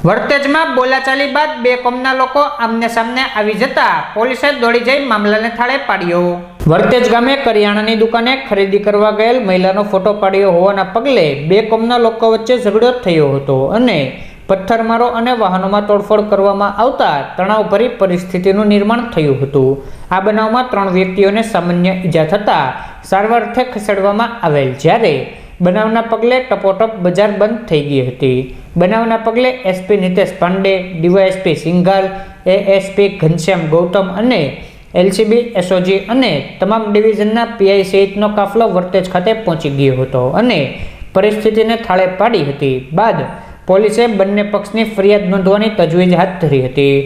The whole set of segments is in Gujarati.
વરતેજમાં બોલાચાલી બાદ બે કોમના લોકો આમને સામને આવી જતા પોલીસે દોડી જઈ મામલાને થાળે પાડ્યો। વરતેજ ગામે કરિયાણાની દુકાને ખરીદી કરવા ગયેલ મહિલાનો ફોટો પાડ્યો હોવાના પગલે બે કોમના લોકો વચ્ચે ઝઘડો થયો હતો અને પથ્થરમારો અને વાહનોમાં તોડફોડ કરવામાં આવતા તણાવભરી પરિસ્થિતિનું નિર્માણ થયું હતું। આ બનાવમાં 3 વ્યક્તિઓને સામાન્ય ઈજા થતાં સારવાર અર્થે ખસેડવામાં આવેલ, જ્યારે બનાવના પગલે ટપોટપ બજાર બંધ થઈ ગઈ હતી। બનાવના પગલે SP Nitesh Pandey, DYSP Singhal, ASP Ghanshyam Gautam અને એલસીબી એસઓજી અને તમામ ડિવિઝનના પીઆઈ સહિતનો કાફલો વરતેજ ખાતે પહોંચી ગયો હતો અને પરિસ્થિતિને થાળે પાડી હતી। બાદ પોલીસે બંને પક્ષની ફરિયાદ નોંધવાની તજવીજ હાથ ધરી હતી।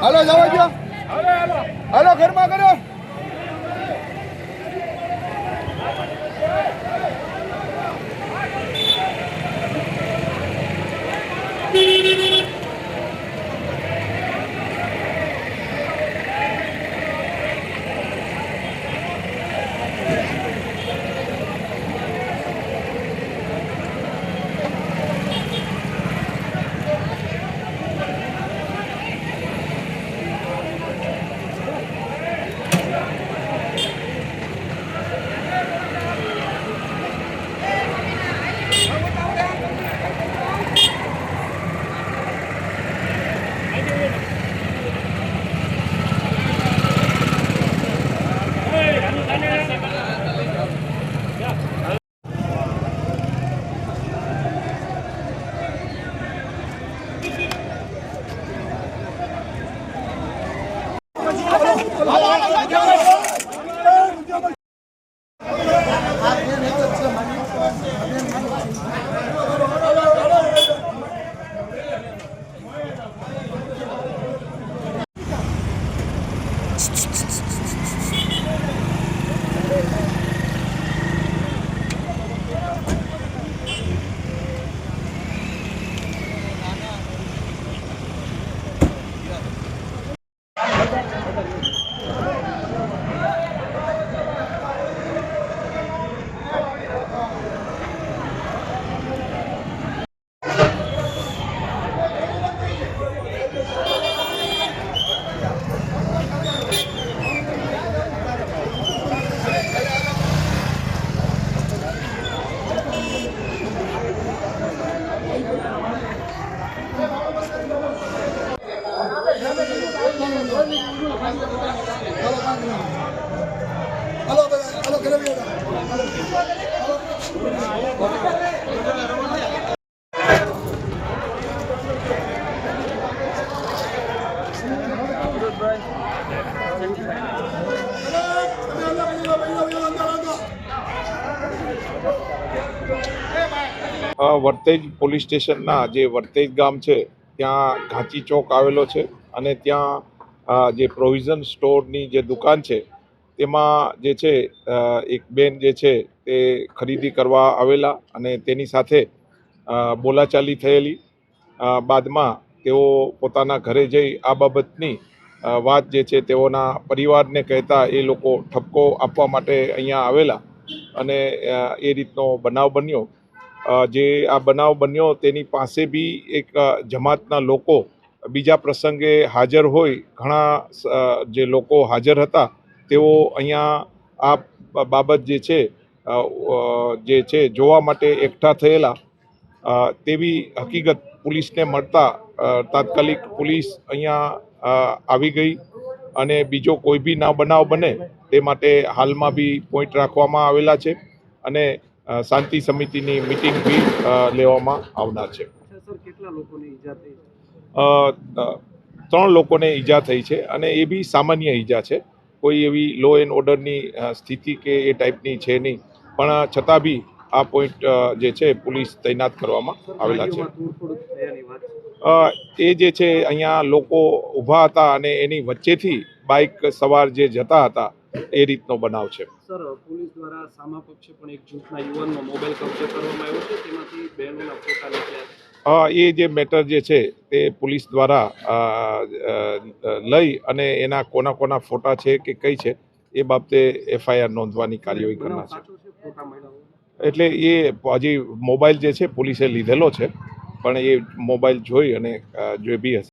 હાલો જવા દો, હાલો ઘરમાં કરો। વર્તેજ પોલીસ સ્ટેશનના જે વર્તેજ ગામ છે ત્યાં ઘાંચી ચોક આવેલો છે અને ત્યાં જે પ્રોવિઝન સ્ટોરની જે દુકાન છે તેમાં જે છે એક બેન જે છે તે ખરીદી કરવા આવેલા અને તેની સાથે બોલાચાલી થયેલી. બાદમાં તેઓ પોતાના ઘરે જઈ આ બાબતની વાત જે છે તેઓના પરિવારને કહેતા એ લોકો ઠપકો આપવા માટે અહીંયા આવેલા અને એ રીતનો બનાવ બન્યો. જે આ બનાવ બન્યો તેની પાસે બી એક જમાતના લોકો બીજા પ્રસંગે હાજર હોય ઘણા જે લોકો હાજર હતા તેઓ અહીંયા આ બાબત જે છે જોવા માટે એકઠા થયેલા. તેવી હકીકત પોલીસને મળતા તાત્કાલિક પોલીસ અહીંયા આવી ગઈ અને બીજો કોઈ બી ના બનાવ બને તે માટે હાલમાં બી પોઈન્ટ રાખવામાં આવેલા છે અને શાંતિ સમિતિની મિટિંગ બી લેવામાં આવનાર છે. 3 લોકોને ઈજા થઈ છે અને એ બી સામાન્ય ઈજા છે. કોઈ એવી લો એન્ડ ઓર્ડરની સ્થિતિ કે એ ટાઈપની છે નહીં, પણ છતાં બી આ પોઈન્ટ જે છે પોલીસ તૈનાત કરવામાં આવેલા છે. એ જે છે અહીંયા લોકો ઊભા હતા અને એની વચ્ચેથી બાઇક સવાર જે જતા હતા એ રીતનો બનાવ છે. સર, પોલીસ દ્વારા સામા પક્ષે પણ એક જૂથના યુવાનનો મોબાઈલ કબજે કરવામાં આવ્યો છે, તેમાંથી બહેનોના ફોટા નીકળ્યા. એ જે મેટર જે છે તે પોલીસ દ્વારા લઈ અને એના કોના ફોટા છે કે કઈ છે એ બાબતે FIR નોંધવાની કાર્યવાહી કરનાર છે. એટલે એ હજી મોબાઈલ જે છે પોલીસે લીધેલો છે, પણ એ મોબાઈલ જોઈ અને જે બી હશે